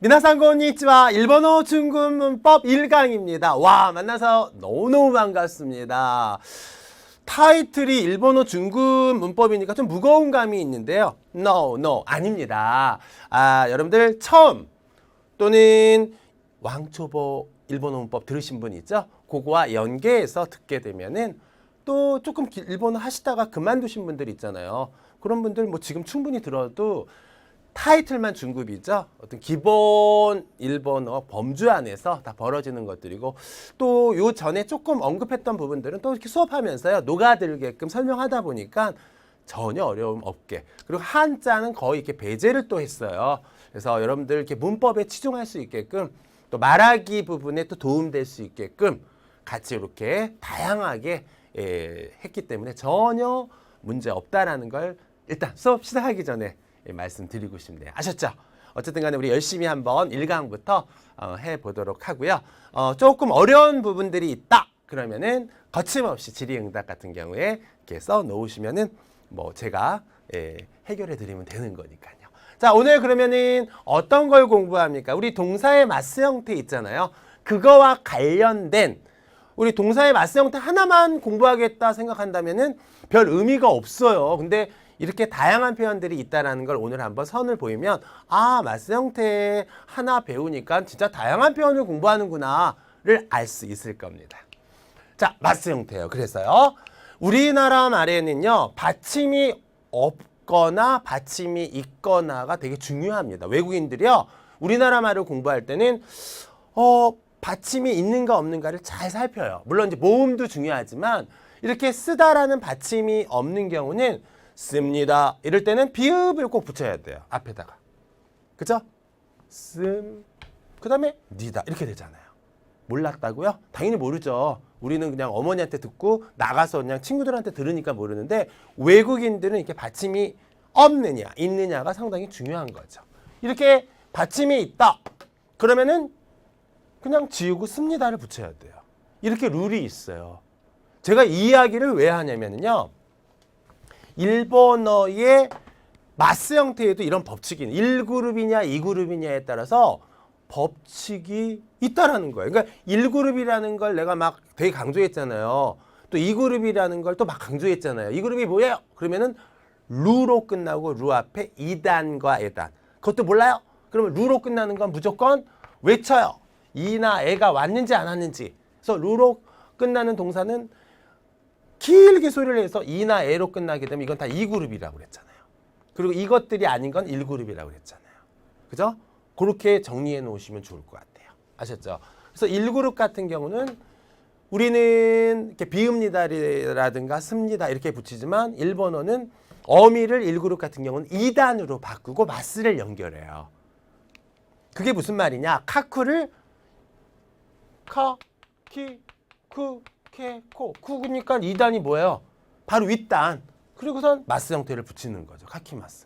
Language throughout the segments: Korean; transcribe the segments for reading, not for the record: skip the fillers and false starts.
미나상 konnichiwa. 일본어 중급 문법 1강입니다. 와, 만나서 너무너무 반갑습니다. 타이틀이 일본어 중급 문법이니까 좀 무거운 감이 있는데요. No, 아닙니다. 여러분들 처음 또는 왕초보 일본어 문법 들으신 분 있죠? 그거와 연계해서 듣게 되면은 또 조금 일본어 하시다가 그만두신 분들 있잖아요. 그런 분들 뭐 지금 충분히 들어도 타이틀만 중급이죠. 어떤 기본 일본어 범주 안에서 다 벌어지는 것들이고, 또 요 전에 조금 언급했던 부분들은 또 이렇게 수업하면서요 녹아들게끔 설명하다 보니까 전혀 어려움 없게, 그리고 한자는 거의 이렇게 배제를 또 했어요. 그래서 여러분들 이렇게 문법에 치중할 수 있게끔, 또 말하기 부분에 또 도움될 수 있게끔 같이 이렇게 다양하게 했기 때문에 전혀 문제 없다라는 걸 일단 수업 시작하기 전에 말씀드리고 싶네요. 아셨죠? 어쨌든 간에 우리 열심히 한번 1강부터 해보도록 하고요. 조금 어려운 부분들이 있다 그러면은 거침없이 질의응답 같은 경우에 이렇게 써 놓으시면은 뭐 제가 해결해 드리면 되는 거니까요. 자, 오늘 그러면은 어떤 걸 공부합니까? 우리 동사의 마스 형태 있잖아요. 그거와 관련된 우리 동사의 마스 형태 하나만 공부하겠다 생각한다면은 별 의미가 없어요. 근데 이렇게 다양한 표현들이 있다는 걸 오늘 한번 선을 보이면, 마스 형태 하나 배우니까 진짜 다양한 표현을 공부하는구나를 알 수 있을 겁니다. 자, 마스 형태예요. 그래서요, 우리나라 말에는요, 받침이 없거나 받침이 있거나가 되게 중요합니다. 외국인들이요, 우리나라 말을 공부할 때는 받침이 있는가 없는가를 잘 살펴요. 물론 이제 모음도 중요하지만 이렇게 쓰다라는 받침이 없는 경우는 씁니다. 이럴 때는 비읍을 꼭 붙여야 돼요. 앞에다가. 그죠? 그 다음에 니다. 이렇게 되잖아요. 몰랐다고요? 당연히 모르죠. 우리는 그냥 어머니한테 듣고 나가서 그냥 친구들한테 들으니까 모르는데, 외국인들은 이렇게 받침이 없느냐, 있느냐가 상당히 중요한 거죠. 이렇게 받침이 있다. 그러면은 그냥 지우고 씁니다를 붙여야 돼요. 이렇게 룰이 있어요. 제가 이 이야기를 왜 하냐면요, 일본어의 마스 형태에도 이런 법칙이 1그룹이냐 2그룹이냐에 따라서 법칙이 있다라는 거예요. 그러니까 1그룹이라는 걸 내가 막 되게 강조했잖아요. 또 2그룹이라는 걸 또 막 강조했잖아요. 2그룹이 뭐예요? 그러면은 루로 끝나고 루 앞에 이단과 에단. 그것도 몰라요? 그러면 루로 끝나는 건 무조건 외쳐요. 이나 에가 왔는지 안 왔는지. 그래서 루로 끝나는 동사는 길게 소리를 해서 이나 에로 끝나게 되면 이건 다 2그룹이라고 그랬잖아요. 그리고 이것들이 아닌 건 1그룹이라고 그랬잖아요. 그죠? 그렇게 정리해 놓으시면 좋을 것 같아요. 아셨죠? 그래서 1그룹 같은 경우는 우리는 이렇게 비읍니다라든가 씁니다 이렇게 붙이지만, 일본어는 어미를 1그룹 같은 경우는 2단으로 바꾸고 마스를 연결해요. 그게 무슨 말이냐? 카쿠를 카, 키, 쿠, 케, 코. 쿠니까 2단이 뭐예요? 바로 윗단. 그리고선 마스 형태를 붙이는 거죠. 카키마스.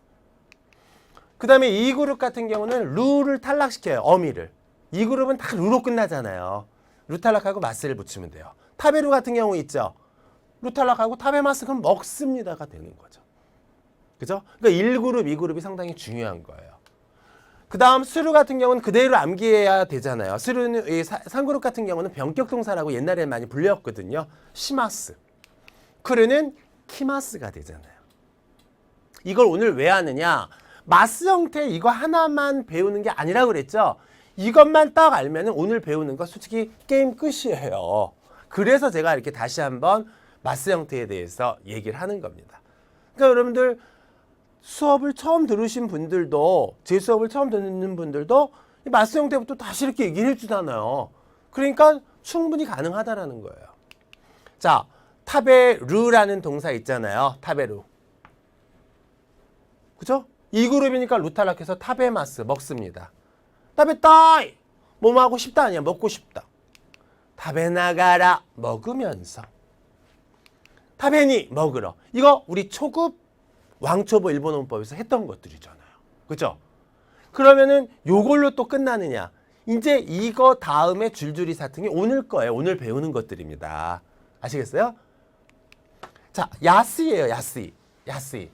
그 다음에 2그룹 같은 경우는 루를 탈락시켜요. 어미를. 2그룹은 다 루로 끝나잖아요. 루 탈락하고 마스를 붙이면 돼요. 타베루 같은 경우 있죠. 루 탈락하고 타베마스, 그럼 먹습니다가 되는 거죠. 그죠? 그러니까 1그룹, 2그룹이 상당히 중요한 거예요. 그 다음 수루 같은 경우는 그대로 암기해야 되잖아요. 수루는 3그룹 같은 경우는 변격동사라고 옛날에 많이 불렸거든요. 시마스. 크루는 키마스가 되잖아요. 이걸 오늘 왜 하느냐? 마스 형태 이거 하나만 배우는 게 아니라고 그랬죠? 이것만 딱 알면 오늘 배우는 거 솔직히 게임 끝이에요. 그래서 제가 이렇게 다시 한번 마스 형태에 대해서 얘기를 하는 겁니다. 그러니까 여러분들 수업을 처음 들으신 분들도, 제 수업을 처음 듣는 분들도 마스 형태부터 다시 이렇게 얘기를 해주잖아요. 그러니까 충분히 가능하다라는 거예요. 자, 타베루라는 동사 있잖아요. 타베루. 그죠? 2그룹이니까 루 탈락해서 타베마스, 먹습니다. 타베타이, 뭐뭐 하고 싶다 아니야, 먹고 싶다. 타베나가라, 먹으면서. 타베니, 먹으러. 이거 우리 초급 왕초보 일본어 문법에서 했던 것들이잖아요. 그죠? 그러면은 요걸로 또 끝나느냐? 이제 이거 다음에 줄줄이 사탕이 오늘 거예요. 오늘 배우는 것들입니다. 아시겠어요? 자, 야스이에요. 야스이. 야스이.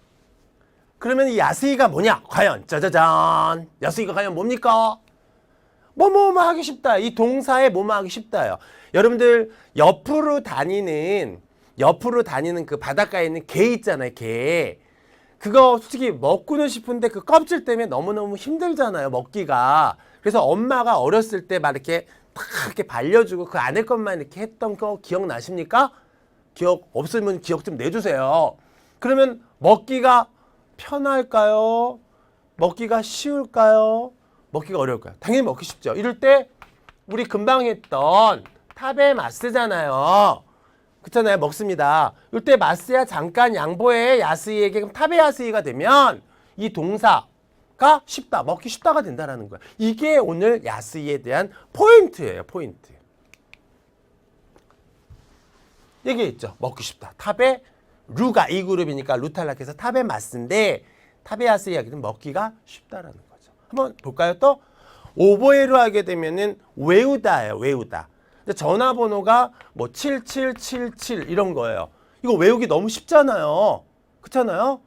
그러면 이 야스이가 뭐냐? 과연 짜자잔. 야스이가 과연 뭡니까? 뭐뭐 하기 쉽다. 이 동사에 뭐뭐 하기 쉽다요. 여러분들 옆으로 다니는 그 바닷가에 있는 개 있잖아요. 개. 그거 솔직히 먹고는 싶은데 그 껍질 때문에 너무너무 힘들잖아요. 먹기가. 그래서 엄마가 어렸을 때 막 이렇게 탁 이렇게 발려주고 그 안에 것만 이렇게 했던 거 기억나십니까? 기억 없으면 기억 좀 내주세요. 그러면 먹기가 편할까요? 먹기가 쉬울까요? 먹기가 어려울까요? 당연히 먹기 쉽죠. 이럴 때 우리 금방 했던 탑의 마스잖아요. 그렇잖아요. 먹습니다. 이때 마스야 잠깐 양보해 야스이에게 그럼 탑의 야스이가 되면 이 동사가 쉽다. 먹기 쉽다가 된다라는 거예요. 이게 오늘 야스이에 대한 포인트예요. 포인트. 얘기했죠. 먹기 쉽다. 탑의 루가 이 그룹이니까 루 탈락해서 탑의 마스인데 탑의 야스이 이야기는 먹기가 쉽다라는 거죠. 한번 볼까요? 또 오버에로 하게 되면은 외우다예요. 외우다. 전화번호가 뭐 7777 이런 거예요. 이거 외우기 너무 쉽잖아요. 그렇잖아요.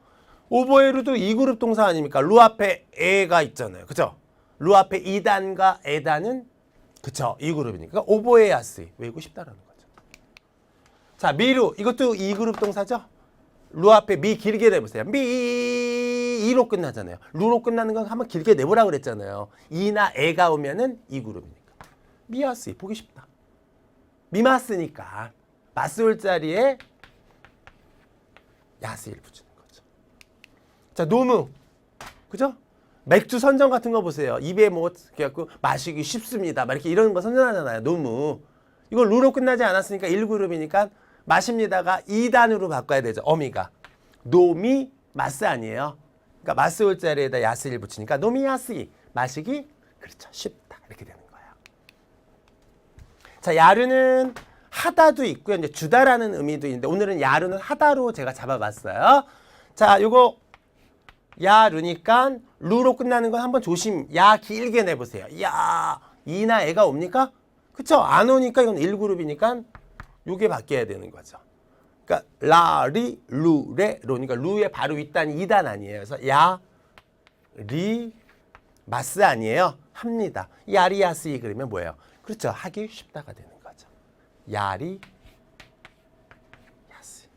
오버에로도 이 그룹 동사 아닙니까? 루 앞에 에가 있잖아요. 그죠? 루 앞에 이단과 에단은 그쵸? 이 그룹이니까 오버에 야스이 외우고 싶다라는 거죠. 자, 미루 이것도 이 그룹 동사죠? 루 앞에 미 길게 내보세요. 미로 끝나잖아요. 루로 끝나는 건 한번 길게 내보라 그랬잖아요. 이나 에가 오면은 이 그룹이니까. 미야스이 보기 쉽다. 미마스니까 마스 올 자리에 야스이를 붙이는 거죠. 자, 노무. 그죠? 맥주 선전 같은 거 보세요. 입에 뭐 그래갖고 마시기 쉽습니다. 막 이렇게 이런 거 선전하잖아요. 노무. 이거 루로 끝나지 않았으니까 1그룹이니까 마십니다가 2단으로 바꿔야 되죠. 어미가. 노미 마스 아니에요. 그러니까 마스 올 자리에다 야스이를 붙이니까 노미 야스이. 마시기 그렇죠. 쉽다. 이렇게 되는 거예요. 자, 야르는 하다도 있고요. 이제 주다라는 의미도 있는데 오늘은 야르는 하다로 제가 잡아봤어요. 자, 요거 야르니까 루로 끝나는 건 한번 조심. 야 길게 내보세요. 야 이나 애가 옵니까? 그쵸? 안 오니까 이건 1그룹이니까 요게 바뀌어야 되는 거죠. 그러니까 라리 루레 로니까 루에 바로 윗단이 2단 아니에요. 그래서 야 리 마스 아니에요. 합니다. 야리야스이 그러면 뭐예요? 그렇죠. 하기 쉽다가 되는 거죠. 야리 야스.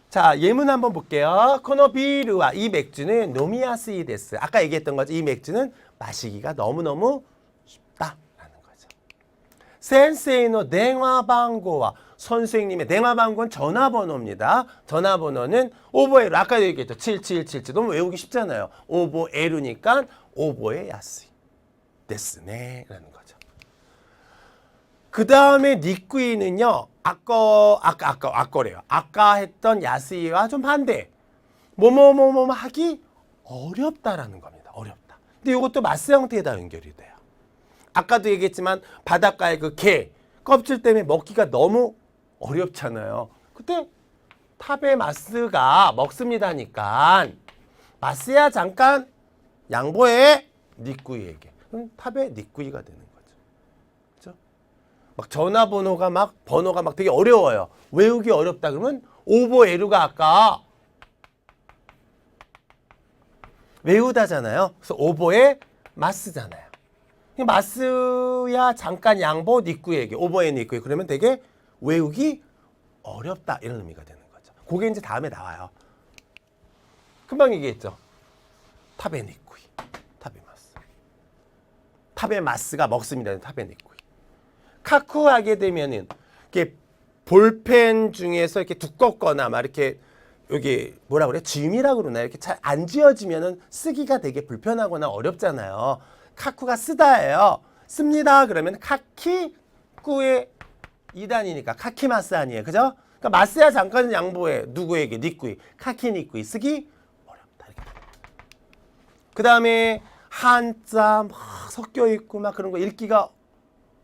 자, 예문 한번 볼게요. 코노비루와 이 맥주는 노미야스이 데스. 아까 얘기했던 거죠. 이 맥주는 마시기가 너무너무 쉽다라는 거죠. 센세이노電話番号와 선생님의電話番号는 전화번호입니다. 전화번호는 오버에루. 아까도 얘기했죠. 7777. 너무 외우기 쉽잖아요. 오버에루니까 오버에 야스이. 데스네 라는 거죠. 그 다음에 니꾸이는요. 아까래요. 아까 했던 야스이와 좀 반대. 뭐뭐뭐뭐 하기 어렵다라는 겁니다. 어렵다. 근데 이것도 마스 형태에다 연결이 돼요. 아까도 얘기했지만 바닷가의 그 게 껍질 때문에 먹기가 너무 어렵잖아요. 그때 탑의 마스가 먹습니다니까 마스야 잠깐 양보해 니꾸이에게. 탑의 니꾸이가 되는 거죠. 그렇죠? 막 전화번호가 막 번호가 막 되게 어려워요. 외우기 어렵다 그러면 오버에루가 아까 외우다잖아요. 그래서 오버에 마스잖아요. 마스야 잠깐 양보 니꾸이에게 오버에 니꾸이 그러면 되게 외우기 어렵다 이런 의미가 되는 거죠. 그게 이제 다음에 나와요. 금방 얘기했죠. 탑의 니꾸이. 탑의 마스가 먹습니다. 탑의 니꾸이. 카쿠 하게 되면은 이렇게 볼펜 중에서 이렇게 두껍거나 막 이렇게 여기 뭐라 그래? 짐이라고 그러나 이렇게 잘 안 지어지면은 쓰기가 되게 불편하거나 어렵잖아요. 카쿠가 쓰다예요. 씁니다. 그러면 카키꾸의 2단이니까 카키마스 아니에요. 그죠? 그러니까 마스야 잠깐 양보해. 누구에게? 니꾸이. 카키니꾸이. 쓰기 어렵다. 이렇게. 그 다음에 한자 막 섞여 있고 막 그런 거 읽기가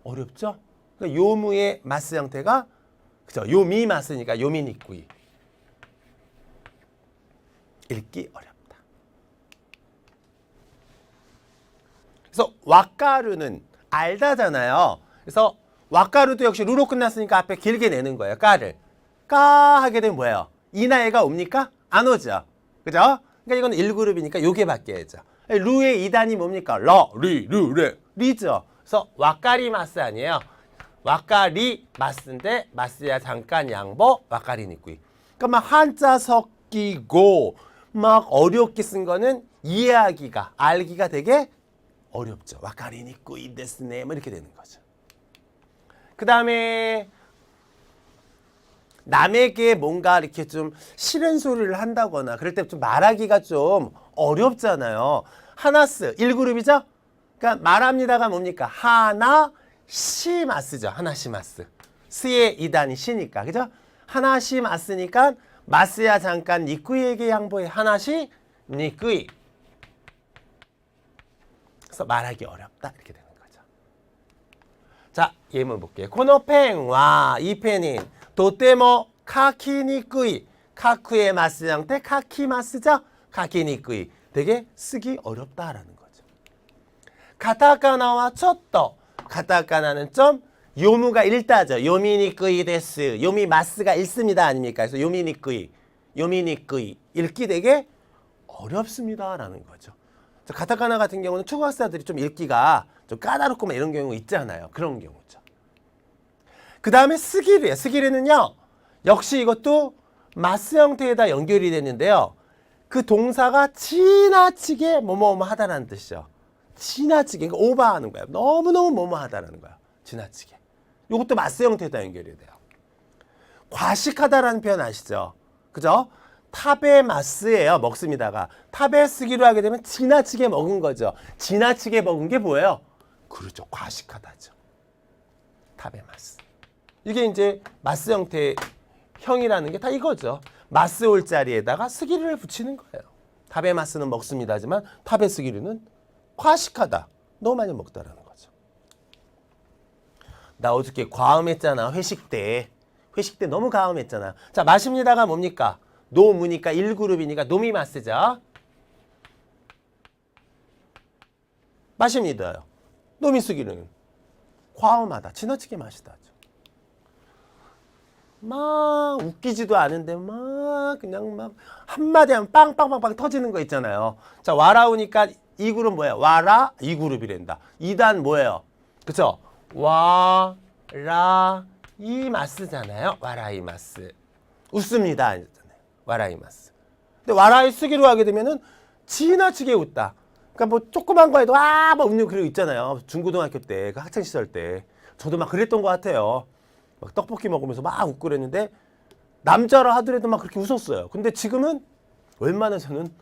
어렵죠? 그러니까 요무의 마스 형태가 그죠? 요미 마스니까 요미니꾸이. 읽기 어렵다. 그래서 왁가루는 알다잖아요. 그래서 왁가루도 역시 루로 끝났으니까 앞에 길게 내는 거예요. 까를. 까 하게 되면 뭐예요? 이나이가 옵니까? 안 오죠. 그죠? 그러니까 이건 1그룹이니까 요게 바뀌어야죠. 루의 2단이 뭡니까? 러, 리, 루, 레. 리죠. 그래서 와까리마스 아니에요. 와까리마스인데 마스야 잠깐 양보 와까리니꾸이. 그러니까 막 한자 섞이고 막 어렵게 쓴 거는 이해하기가 알기가 되게 어렵죠. 와까리니꾸이 데스네 뭐 이렇게 되는 거죠. 그 다음에 남에게 뭔가 이렇게 좀 싫은 소리를 한다거나 그럴 때 좀 말하기가 좀 어렵잖아요. 하나스 1그룹이죠. 그러니까 말합니다가 뭡니까? 하나시마스죠. 하나시마스. 스의 2단이 시니까. 그죠? 하나시마스니까 마스야 잠깐 니꾸이에게 양보해. 하나시 니꾸이. 그래서 말하기 어렵다. 이렇게 되는 거죠. 자, 예문 볼게요. 코노펜와 이 펜인 도테모 카키니꾸이. 카쿠에 마스 형태 카키마스죠. 카키니꾸이. 되게 쓰기 어렵다라는 거죠. 가타카나와 쳤더. 가타카나는 좀 요무가 읽다죠. 요미니꾸이 데스. 요미마스가 읽습니다. 아닙니까? 그래서 요미니꾸이. 요미니꾸이. 읽기 되게 어렵습니다라는 거죠. 가타카나 같은 경우는 초등학생들이 좀 읽기가 좀 까다롭고 막 이런 경우 있잖아요. 그런 경우죠. 그 다음에 스기르예요. 스기르는요. 역시 이것도 마스 형태에다 연결이 되는데요. 그 동사가 지나치게 뭐뭐뭐 하다라는 뜻이죠. 지나치게, 그러니까 오버하는 거예요. 너무너무 뭐뭐 하다라는 거예요. 지나치게. 이것도 마스 형태에다 연결이 돼요. 과식하다라는 표현 아시죠? 그죠? 탑에 마스예요. 먹습니다가. 탑에 쓰기로 하게 되면 지나치게 먹은 거죠. 지나치게 먹은 게 뭐예요? 그렇죠. 과식하다죠. 탑에 마스. 이게 이제 마스 형태의 형이라는 게 다 이거죠. 마스 올 자리에다가 스기르를 붙이는 거예요. 탑에 마스는 먹습니다지만 탑에 스기르는 과식하다. 너무 많이 먹다라는 거죠. 나 어저께 과음했잖아. 회식 때. 회식 때 너무 과음했잖아. 자, 마십니다가 뭡니까? 노무니까 1그룹이니까 노미마스죠. 마십니다요. 노미스기르는 과음하다. 지나치게 마시다죠. 막 웃기지도 않은데 막 그냥 막 한마디 하면 빵빵빵빵 터지는 거 있잖아요. 자, 와라우니까 2그룹 뭐예요? 와라 2그룹이란다. 2단 뭐예요? 그쵸? 와라이마스잖아요. 와라이마스. 웃습니다. 와라이마스. 근데 와라이 쓰기로 하게 되면은 지나치게 웃다. 그러니까 뭐 조그만 거에도 막 웃는 그런 거 있잖아요. 중고등학교 때, 그 학창 시절 때. 저도 막 그랬던 것 같아요. 막 떡볶이 먹으면서 막 웃고 그랬는데 남자라 하더라도 막 그렇게 웃었어요. 근데 지금은 웬만해서는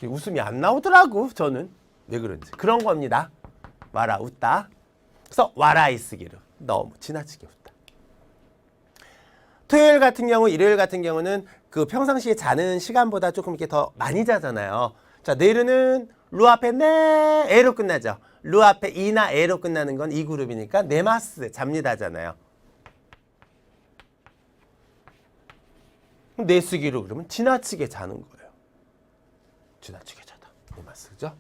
웃음이 안 나오더라고. 저는 왜 그런지 그런 겁니다. 와라 웃다. 그래서 와라이 쓰기로 너무 지나치게 웃다. 토요일 같은 경우, 일요일 같은 경우는 그 평상시에 자는 시간보다 조금 이렇게 더 많이 자잖아요. 자, 내일은 루 앞에 네 에로 끝나죠. 루 앞에 이나 에로 끝나는 건 2그룹이니까 네마스 잡니다잖아요. 네 쓰기로 그러면 지나치게 자는 거예요. 지나치게 자다. 네마스 그죠?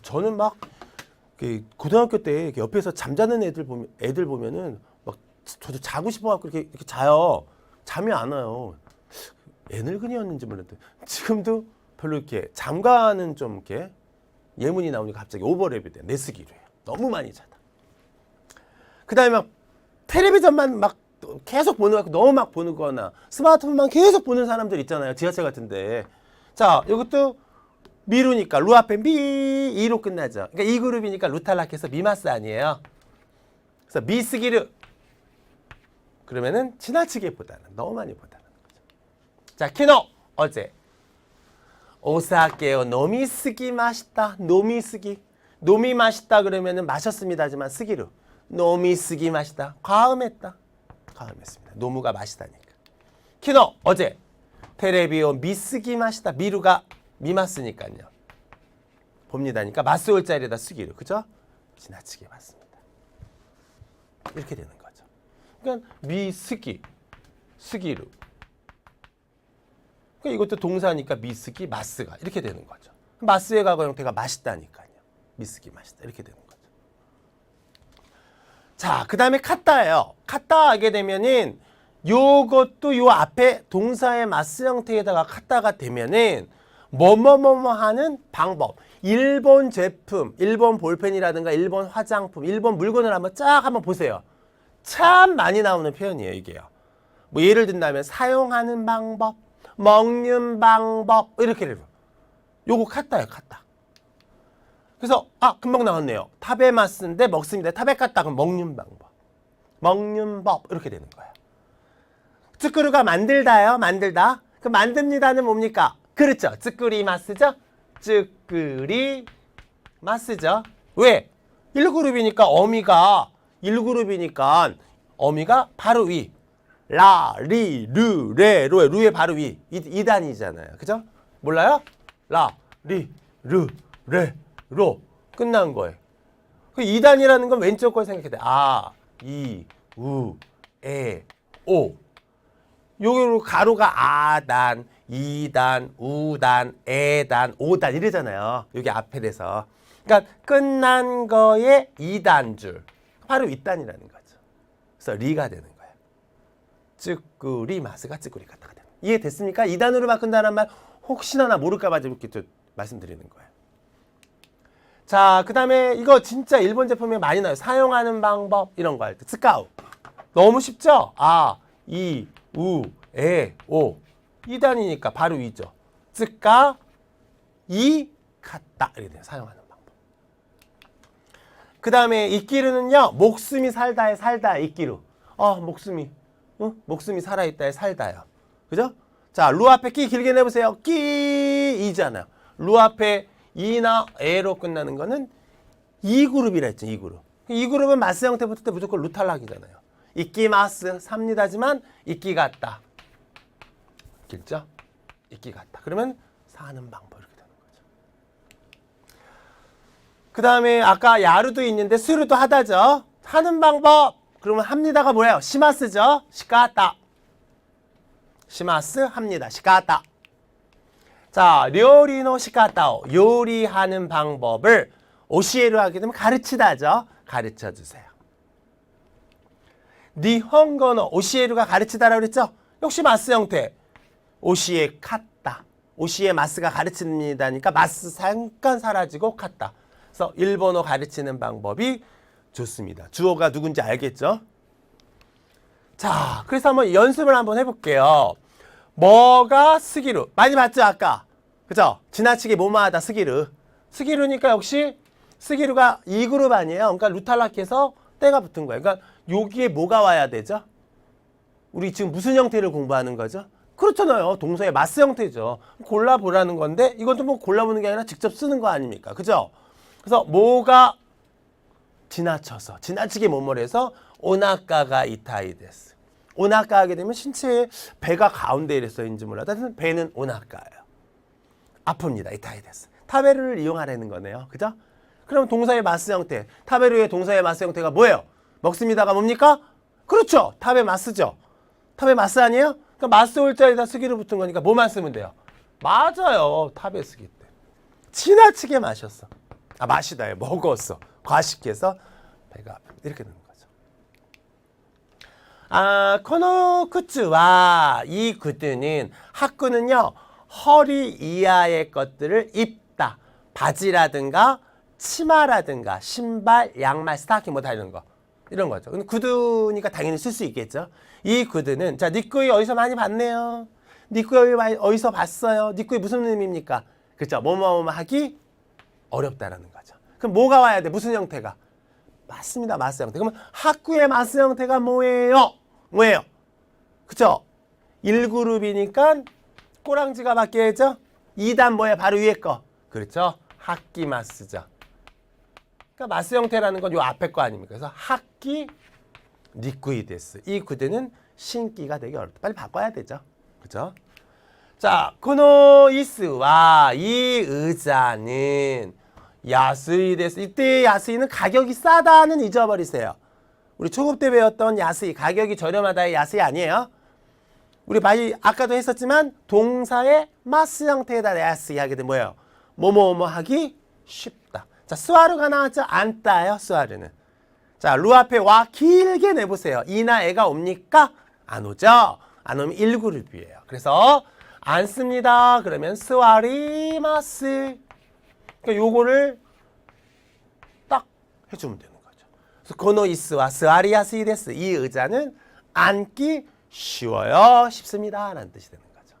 저는 막 고등학교 때 옆에서 잠자는 애들 보면은 막 저도 자고 싶어갖고 이렇게 자요. 잠이 안 와요. 애늙은이였는지 몰랐는데 지금도 별로 이렇게 잠가는 좀 이렇게 예문이 나오니까 갑자기 오버랩이 돼. 내쓰기로 해요. 너무 많이 자다. 그 다음에 막 텔레비전만 막 계속 보는 거 같고 너무 막 보는 거나 스마트폰만 계속 보는 사람들 있잖아요. 지하철 같은데. 자, 이것도 미루니까 루 앞에 미이로 끝나죠. 그러니까 2그룹이니까 루탈락해서 미마스 아니에요. 그래서 미쓰기르. 그러면은 지나치게 보다는 너무 많이 보다는 거죠. 자, 키노 어제 오사케요 노미쓰기 마시다. 노미쓰기. 노미 마시다 그러면은 마셨습니다지만 쓰기로 노미쓰기 마시다. 과음했다. 과음했습니다. 노무가 마시다니까. 키노 어제 테레비오 미쓰기 마시다. 미루가 미마스니까요. 봅니다니까 마스 올 자리에다 쓰기로. 그죠? 지나치게 봤습니다. 이렇게 되는 거죠. 그러니까 미쓰기 쓰기로. 그러니까 이것도 동사니까 미쓰기 마스가 이렇게 되는 거죠. 마스의 과거 형태가 맛있다니까요. 미쓰기 맛있다 이렇게 되는 거죠. 자, 그 다음에 카타예요. 카타 하게 되면은 요것도 요 앞에 동사의 마스 형태에다가 카타가 되면은 뭐뭐뭐뭐 하는 방법. 일본 제품, 일본 볼펜이라든가 일본 화장품, 일본 물건을 한번 보세요. 참 많이 나오는 표현이에요, 이게요. 뭐 예를 든다면 사용하는 방법, 먹는 방법 이렇게 해요. 요거 같다요, 같다. 그래서 금방 나왔네요. 타베마스인데 먹습니다. 타베 같다 그럼 먹는 방법, 먹는 법 이렇게 되는 거예요. 쯔꾸루가 만들다요, 만들다. 그 만듭니다는 뭡니까? 그렇죠. 쯔꾸리마스죠. 쯔꾸리마스죠. 왜? 1그룹이니까 어미가 1그룹이니까 어미가 바로 위. 라, 리, 르, 레, 로에 루의 바로 위. 2단이잖아요. 그죠? 몰라요? 라, 리, 르, 레, 로. 끝난 거예요. 그 2단이라는 건 왼쪽 걸 생각해야 돼. 아, 이, 우, 에, 오. 요거 가로가 아단, 2단, 우단, 에단, 5단 이러잖아요. 여기 앞에 대서. 그러니까 끝난 거에 2단 줄. 바로 윗단이라는 거죠. 그래서 리가 되는 거예요. 쯔꾸리 마스가 쯔꾸리 같다가 되는 거예요. 이해됐습니까? 2단으로 바꾼다는 말 혹시나 나 모를까 봐 이렇게 또 말씀드리는 거예요. 자, 그 다음에 이거 진짜 일본 제품에 많이 나와요. 사용하는 방법 이런 거 할 때. 스카우. 너무 쉽죠? 아, 이, 우, 에, 오. 2단이니까 바로 위죠. 쯔까, 이, 같다. 이렇게 돼요. 사용하는 방법. 그 다음에 이끼루는요. 목숨이 살다에 살다. 이끼루. 목숨이. 목숨이 살아있다에 살다요. 그죠? 자, 루 앞에 끼 길게 내보세요. 끼, 이잖아요. 루 앞에 이나 에로 끝나는 거는 2그룹이라 했죠. 2그룹. 2그룹은 마스 형태 붙을 때 무조건 루 탈락이잖아요. 이끼마스 삽니다지만 이끼 같다. 길죠? 이끼 같다. 그러면 사는 방법 이렇게 되는 거죠. 그 다음에 아까 야루도 있는데 스루도 하다죠. 하는 방법. 그러면 합니다가 뭐예요? 시마스죠. 시카다. 시마스 합니다. 시카다. 자, 료리노 시카다오. 요리하는 방법을 오시에로 하게 되면 가르치다죠. 가르쳐 주세요. 니혼고노 오시에루가 가르치다라고 그랬죠? 역시 마스 형태. 오시에 카다. 오시에 마스가 가르칩니다니까 마스 잠깐 사라지고 카다. 그래서 일본어 가르치는 방법이 좋습니다. 주어가 누군지 알겠죠? 자, 그래서 한번 연습을 한번 해볼게요. 뭐가 스기루. 많이 봤죠, 아까? 그죠? 지나치게 뭐뭐하다 스기루. 스기루니까 역시 스기루가 2그룹 아니에요. 그러니까 루탈락해서 때가 붙은 거예요. 그러니까 여기에 뭐가 와야 되죠? 우리 지금 무슨 형태를 공부하는 거죠? 그렇잖아요. 동사의 마스 형태죠. 골라보라는 건데 이것도 뭐 골라보는 게 아니라 직접 쓰는 거 아닙니까? 그죠? 그래서 뭐가 지나쳐서 지나치게 뭐뭐를 해서 오나카가 이타이 데스. 오나카 하게 되면 신체의 배가 가운데에 있어인지 몰라도 하여튼 배는 오나카예요. 아픕니다. 이타이 데스. 타베르를 이용하라는 거네요. 그죠? 그럼 동사의 마스 형태. 타베르의 동사의 마스 형태가 뭐예요? 먹습니다가 뭡니까? 그렇죠. 타베 마스죠. 타베 마스 아니에요? 그러니까 마스 올자에다 쓰기로 붙은 거니까 뭐만 쓰면 돼요? 맞아요. 타베 쓰기 때. 지나치게 마셨어. 마시다요. 먹었어. 과식해서 배가 아픕니다. 이렇게 되는 거죠. 코노 쿠츠와 이 구두는 하쿠는요. 허리 이하의 것들을 입다. 바지라든가 치마라든가 신발, 양말, 스타킹 뭐 다 이런 거. 이런 거죠. 근데 구두니까 당연히 쓸 수 있겠죠. 이 구두는 자, 니꾸이 어디서 많이 봤네요. 니꾸이 어디서 봤어요. 니꾸이 무슨 의미입니까? 그렇죠. 뭐뭐뭐 하기 어렵다라는 거죠. 그럼 뭐가 와야 돼? 무슨 형태가? 맞습니다. 마스 형태. 그러면 하쿠의 마스 형태가 뭐예요? 뭐예요? 그렇죠? 1그룹이니까 꼬랑지가 바뀌어야죠. 2단 뭐예요? 바로 위에 거. 그렇죠? 하끼 마스죠. 그러니까 마스 형태라는 건 요 앞에 거 아닙니까? 그래서 하끼 니꾸이 데스. 이 구두는 신기가 되게 어렵다. 빨리 바꿔야 되죠. 그죠? 자, 코노 이스와 이 의자는 야스이 데스. 이때 야스이는 가격이 싸다는 잊어버리세요. 우리 초급 때 배웠던 야스이, 가격이 저렴하다의 야스이 아니에요. 우리 아까도 했었지만 동사의 마스 형태에다 야스이 하게 되면 뭐예요? 뭐뭐뭐 하기 쉽다. 자, 스와르가 나왔죠? 앉다요, 스와르는. 자, 루 앞에 와 길게 내보세요. 이나 애가 옵니까? 안 오죠? 안 오면 1그룹이에요. 그래서 안 씁니다. 그러면 스와리마스. 그러니까 요거를 딱 해주면 되는 거죠. 그래서 고노이스와 스와리야스이 데스. 이 의자는 앉기 쉬워요. 쉽습니다. 라는 뜻이 되는 거죠.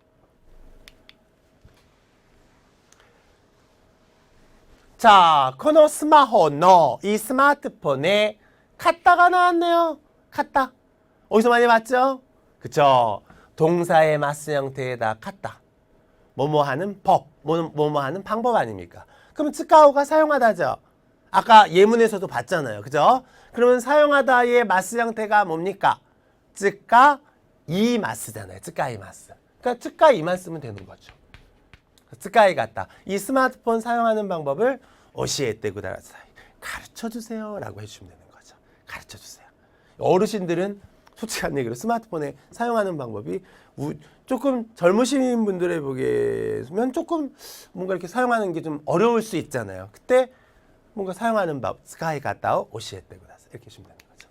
자, 코노 스마호노. 이 스마트폰에 카타가 나왔네요. 카타. 어디서 많이 봤죠? 그쵸? 동사의 마스 형태에다 카타. 뭐뭐 하는 법, 뭐뭐 하는 방법 아닙니까? 그럼 츠카오가 사용하다죠. 아까 예문에서도 봤잖아요. 그죠? 그러면 사용하다의 마스 형태가 뭡니까? 츠카 이마스잖아요. 츠카 이마스. 그러니까 츠카 이만 쓰면 되는 거죠. 츠카이 같다. 이 스마트폰 사용하는 방법을 오시에테 구다라사이. 가르쳐 주세요. 라고 해주시면 되는 거죠. 가르쳐 주세요. 어르신들은 솔직한 얘기로 스마트폰에 사용하는 방법이 조금 젊으신 분들에 보면 조금 뭔가 이렇게 사용하는 게 좀 어려울 수 있잖아요. 그때 뭔가 사용하는 법, 스카이 갔다오 오시에테 구다사이. 이렇게 하시면 되는 거죠.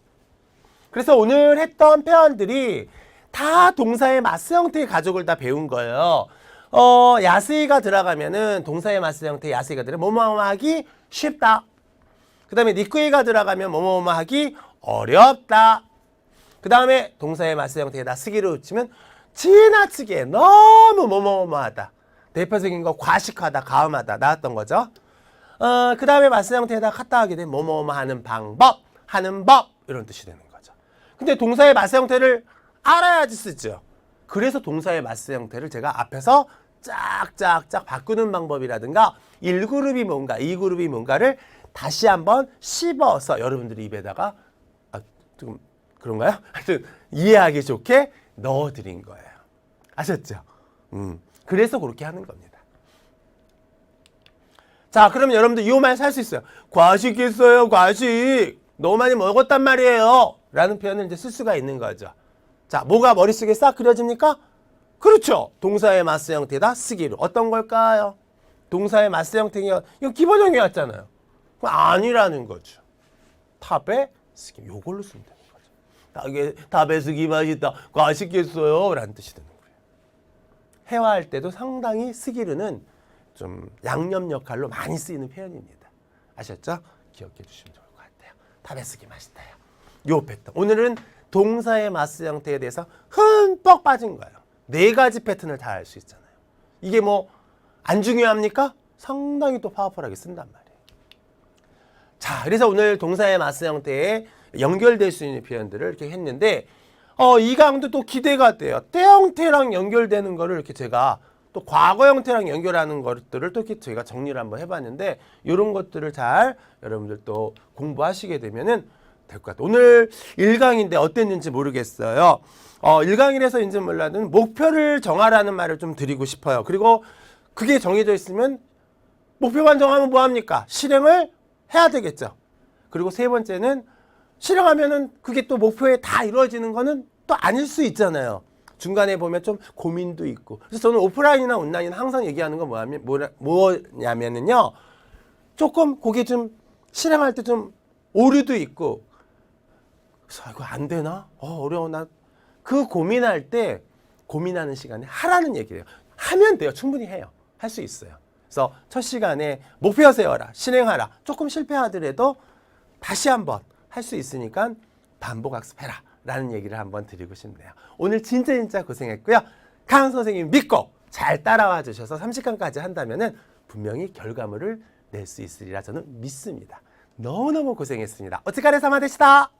그래서 오늘 했던 표현들이 다 동사의 마스 형태의 가족을 다 배운 거예요. 야스이가 들어가면은 동사의 마스 형태 야스이가 들어가면 뭐뭐 하기 쉽다. 그 다음에 니쿠이가 들어가면 뭐뭐 하기 어렵다. 그 다음에 동사의 마스 형태에다 스기를 붙이면 지나치게 너무 뭐뭐하다. 대표적인 거 과식하다, 가음하다 나왔던 거죠. 그 다음에 마스 형태에다 카타 하게 되면 뭐뭐 하는 방법, 하는 법 이런 뜻이 되는 거죠. 근데 동사의 마스 형태를 알아야지 쓰죠. 그래서 동사의 마스 형태를 제가 앞에서 짝짝짝 바꾸는 방법이라든가 1그룹이 뭔가 2그룹이 뭔가를 다시 한번 씹어서 여러분들이 입에다가 좀 그런가요? 하여튼 이해하기 좋게 넣어드린 거예요. 아셨죠? 그래서 그렇게 하는 겁니다. 자, 그러면 여러분들 이 말 살 수 있어요. 과식했어요. 과식. 너무 많이 먹었단 말이에요. 라는 표현을 이제 쓸 수가 있는 거죠. 자, 뭐가 머릿속에 싹 그려집니까? 그렇죠. 동사의 마스 형태다 쓰기로. 어떤 걸까요? 동사의 마스 형태가 이거 기본형이었잖아요. 아니라는 거죠. 탑에 쓰기. 요걸로 쓰면 되는 거죠. 탑에 쓰기 맛있다. 과식했어요. 라는 뜻이 되는 거예요. 회화할 때도 상당히 쓰기르는 좀 양념 역할로 많이 쓰이는 표현입니다. 아셨죠? 기억해 주시면 좋을 것 같아요. 탑에 쓰기 맛있다요. 요 패턴. 오늘은 동사의 마스 형태에 대해서 흠뻑 빠진 거예요. 4가지 패턴을 다 알 수 있잖아요. 이게 뭐 안 중요합니까? 상당히 또 파워풀하게 쓴단 말이에요. 자, 그래서 오늘 동사의 마스 형태에 연결될 수 있는 표현들을 이렇게 했는데 이 강도 또 기대가 돼요. 때 형태랑 연결되는 거를 이렇게 제가 또 과거 형태랑 연결하는 것들을 또 이렇게 저희가 정리를 한번 해봤는데 이런 것들을 잘 여러분들 또 공부하시게 되면은 될 것 같아요. 오늘 1강인데 어땠는지 모르겠어요. 1강이라서인지 몰라도 목표를 정하라는 말을 좀 드리고 싶어요. 그리고 그게 정해져 있으면 목표만 정하면 뭐합니까? 실행을 해야 되겠죠. 그리고 세 번째는 실행하면은 그게 또 목표에 다 이루어지는 거는 또 아닐 수 있잖아요. 중간에 보면 좀 고민도 있고. 그래서 저는 오프라인이나 온라인 항상 얘기하는 건 뭐냐면은요. 조금 그게 좀 실행할 때 좀 오류도 있고. 그래서 이거 안 되나? 어려워. 나 그 고민할 때 고민하는 시간에 하라는 얘기예요. 하면 돼요. 충분히 해요. 할 수 있어요. 그래서 첫 시간에 목표 세워라. 실행하라. 조금 실패하더라도 다시 한번 할 수 있으니까 반복 학습해라. 라는 얘기를 한번 드리고 싶네요. 오늘 진짜 고생했고요. 강 선생님 믿고 잘 따라와 주셔서 30강까지 한다면은 분명히 결과물을 낼 수 있으리라 저는 믿습니다. 너무너무 고생했습니다. 오츠카레 사마でした.